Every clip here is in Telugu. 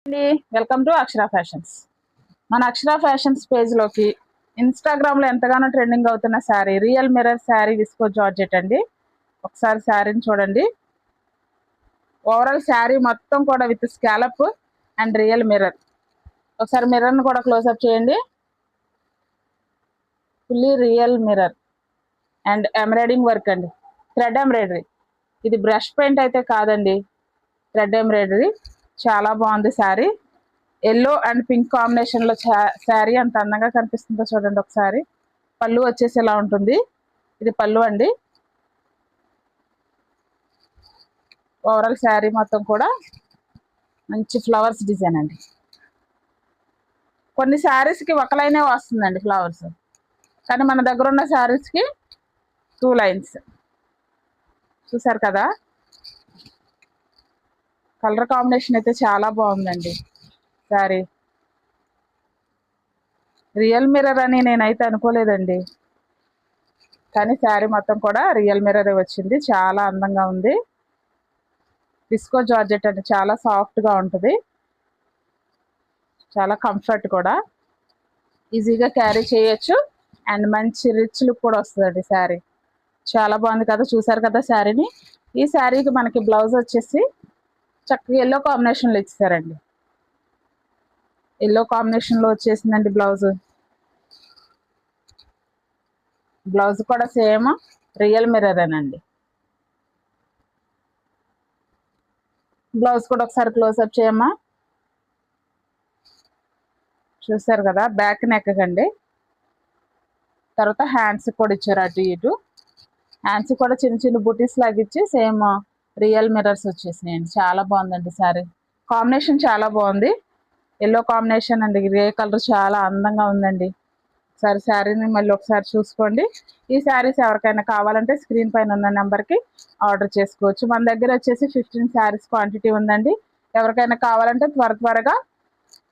అండి, వెల్కమ్ టు అక్షర ఫ్యాషన్స్. మన అక్షర ఫ్యాషన్స్ పేజ్లోకి ఇన్స్టాగ్రామ్లో ఎంతగానో ట్రెండింగ్ అవుతున్న sari real mirror sari visco georgette అండి. ఒకసారి శారీని చూడండి. ఓవరాల్ శారీ మొత్తం కూడా with scallop and real mirror. ఒకసారి మిర్రర్ని కూడా క్లోజ్అప్ చేయండి. Fully real mirror and embroidering work అండి, థ్రెడ్ ఎంబ్రాయిడరీ. ఇది బ్రష్ పెయింట్ అయితే కాదండి, థ్రెడ్ ఎంబ్రాయిడరీ. చాలా బాగుంది శారీ. ఎల్లో అండ్ పింక్ కాంబినేషన్లో శారీ అంత అందంగా కనిపిస్తుందో చూడండి ఒకసారి. పళ్ళు వచ్చేసి ఇలా ఉంటుంది. ఇది పళ్ళు అండి. ఓవరాల్ శారీ మొత్తం కూడా మంచి ఫ్లవర్స్ డిజైన్ అండి. కొన్ని శారీస్కి ఒక లైనే వస్తుందండి ఫ్లవర్స్, కానీ మన దగ్గర ఉన్న శారీస్కి 2 లైన్స్. చూసారు కదా, కలర్ కాంబినేషన్ అయితే చాలా బాగుందండి శారీ. రియల్ మిర్రర్ అని నేనైతే అనుకోలేదండి, కానీ శారీ మొత్తం కూడా రియల్ మిర్రర్ వచ్చింది. చాలా అందంగా ఉంది. విస్కో జార్జెట్ అంటే చాలా సాఫ్ట్గా ఉంటుంది, చాలా కంఫర్ట్ కూడా. ఈజీగా క్యారీ చేయొచ్చు అండ్ మంచి రిచ్ లుక్ కూడా వస్తుందండి శారీ. చాలా బాగుంది కదా, చూసారు కదా శారీని. ఈ శారీకి మనకి బ్లౌజ్ వచ్చేసి చక్కగా ఎల్లో కాంబినేషన్లో ఇచ్చారండి. ఎల్లో కాంబినేషన్లో వచ్చేసిందండి బ్లౌజ్. బ్లౌజ్ కూడా సేమ్ రియల్ మిర్రర్ అనండి. బ్లౌజ్ కూడా ఒకసారి క్లోజ్అప్ చేయమ్మా. చూసారు కదా, బ్యాక్ నెక్ అండి. తర్వాత హ్యాండ్స్ కూడా ఇచ్చారు అటు ఇటు. హ్యాండ్స్ కూడా చిన్న చిన్న బుటీస్ లాగిచ్చి సేమ్ రియల్ మిర్రర్స్ వచ్చేసినాయండి. చాలా బాగుందండి శారీ. కాంబినేషన్ చాలా బాగుంది. ఎల్లో కాంబినేషన్ అండి, గ్రే కలర్ చాలా అందంగా ఉందండి. ఒకసారి శారీని మళ్ళీ ఒకసారి చూసుకోండి. ఈ శారీస్ ఎవరికైనా కావాలంటే స్క్రీన్ పైన ఉన్న నెంబర్కి ఆర్డర్ చేసుకోవచ్చు. మన దగ్గర వచ్చేసి 15 శారీస్ క్వాంటిటీ ఉందండి. ఎవరికైనా కావాలంటే త్వరగా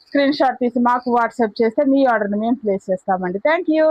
స్క్రీన్ షాట్ తీసి మాకు వాట్సాప్ చేస్తే మీ ఆర్డర్ని మేము ప్లేస్ చేస్తామండి. Thank you.